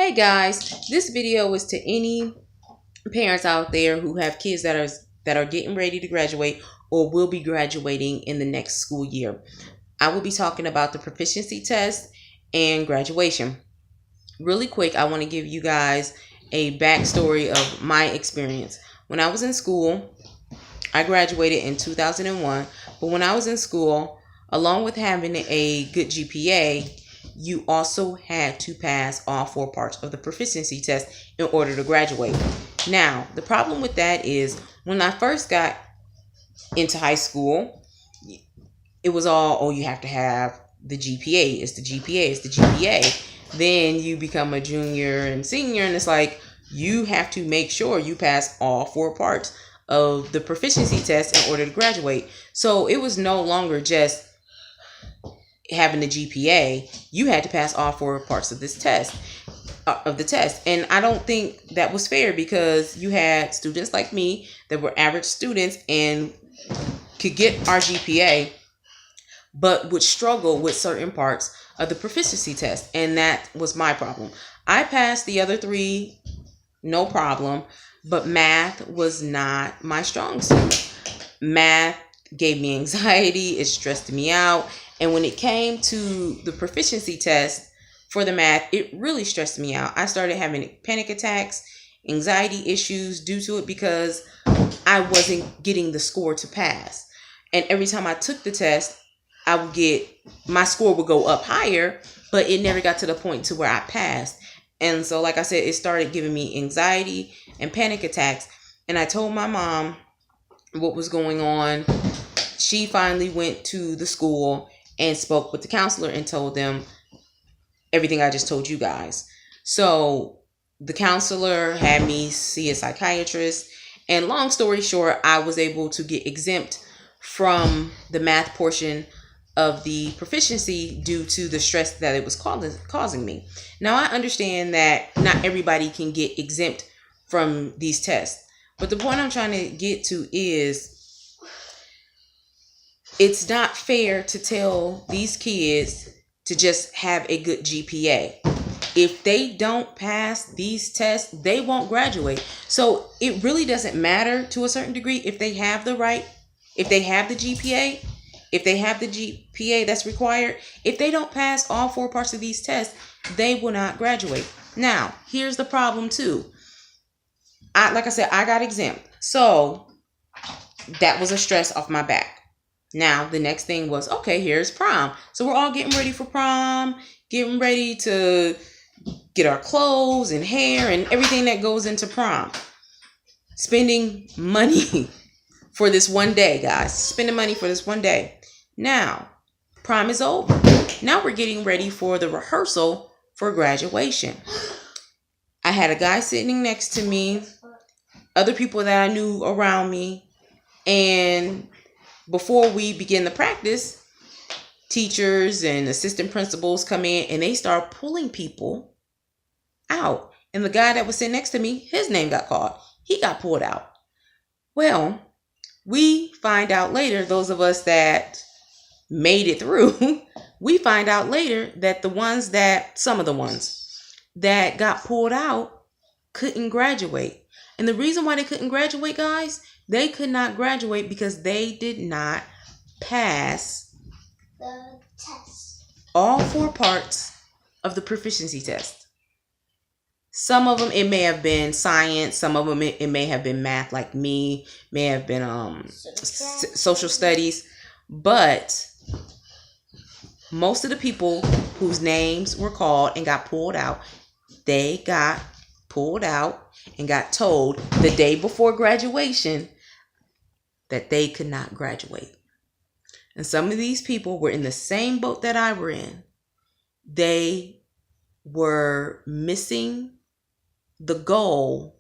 Hey guys, this video is to any parents out there who have kids that are getting ready to graduate or will be graduating in the next school year. I will be talking about the proficiency test and graduation. Really quick, I want to give you guys a backstory of my experience. When I was in school, I graduated in 2001, but when I was in school, along with having a good GPA, you also had to pass all 4 parts of the proficiency test in order to graduate. Now, the problem with that is when I first got into high school, it was all, oh, you have to have the GPA. It's the GPA. It's the GPA. Then you become a junior and senior, and it's like you have to make sure you pass all 4 parts of the proficiency test in order to graduate. So it was no longer just having the GPA. You had to pass all 4 parts of this test, and I don't think that was fair, because you had students like me that were average students and could get our GPA, but would struggle with certain parts of the proficiency test, and that was my problem. I passed the other 3 no problem, but math was not my strong suit. Math gave me anxiety, it stressed me out, and when it came to the proficiency test for the math, it really stressed me out. I started having panic attacks, anxiety issues due to it, because I wasn't getting the score to pass. And every time I took the test, my score would go up higher, but it never got to the point to where I passed. And so, like I said, it started giving me anxiety and panic attacks. And I told my mom what was going on. She finally went to the school and spoke with the counselor and told them everything I just told you guys. So the counselor had me see a psychiatrist, and long story short, I was able to get exempt from the math portion of the proficiency due to the stress that it was causing me. Now, I understand that not everybody can get exempt from these tests, but the point I'm trying to get to is it's not fair to tell these kids to just have a good GPA. If they don't pass these tests, they won't graduate. So it really doesn't matter to a certain degree if they have the GPA, if they have the GPA that's required. If they don't pass all 4 parts of these tests, they will not graduate. Now, here's the problem too. Like I said, I got exempt. So that was a stress off my back. Now, the next thing was, okay, here's prom. So we're all getting ready for prom, getting ready to get our clothes and hair and everything that goes into prom. Spending money for this one day, guys. Spending money for this one day. Now, prom is over. Now we're getting ready for the rehearsal for graduation. I had a guy sitting next to me, other people that I knew around me, and before we begin the practice, teachers and assistant principals come in and they start pulling people out. And the guy that was sitting next to me, his name got called. He got pulled out. Well, we find out later, those of us that made it through, we find out later that some of the ones that got pulled out couldn't graduate. And the reason why they couldn't graduate, guys, they could not graduate because they did not pass the test. All 4 parts of the proficiency test. Some of them, it may have been science. Some of them, it may have been math, like me. May have been social studies. But most of the people whose names were called and got pulled out, they got pulled out and got told the day before graduation that they could not graduate. And some of these people were in the same boat that I were in. They were missing the goal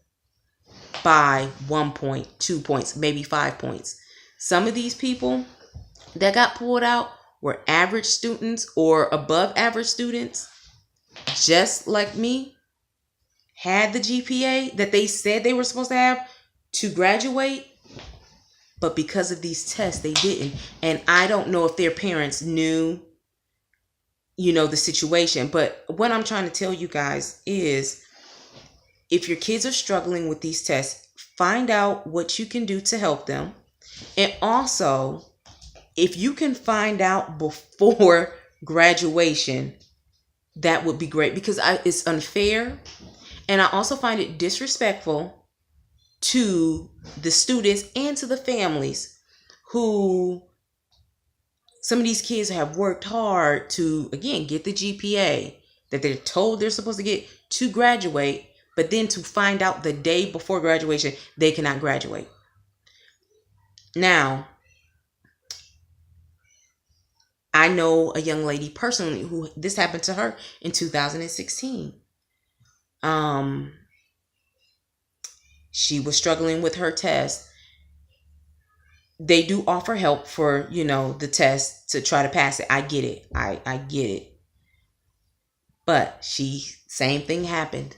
by 1 point, 2 points, maybe 5 points. Some of these people that got pulled out were average students or above average students, just like me, had the GPA that they said they were supposed to have to graduate, but because of these tests, they didn't. And I don't know if their parents knew the situation. But what I'm trying to tell you guys is, if your kids are struggling with these tests, find out what you can do to help them. And also, if you can find out before graduation, that would be great, because it's unfair. And I also find it disrespectful to the students and to the families who, some of these kids have worked hard to, again, get the GPA that they're told they're supposed to get to graduate, but then to find out the day before graduation they cannot graduate. Now, I know a young lady personally who this happened to her in 2016. She was struggling with her test. They do offer help for, the test to try to pass it. I get it. I get it. But same thing happened.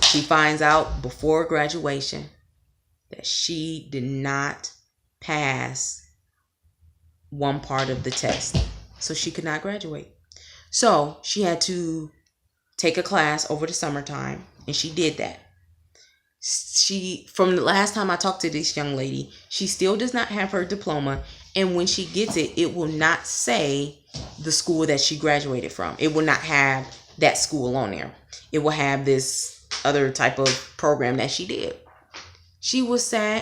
She finds out before graduation that she did not pass one part of the test. So she could not graduate. So she had to take a class over the summertime, and she did that. From the last time I talked to this young lady, she still does not have her diploma, and when she gets it, it will not say the school that she graduated from. It will not have that school on there. It will have this other type of program that she did. She was sad.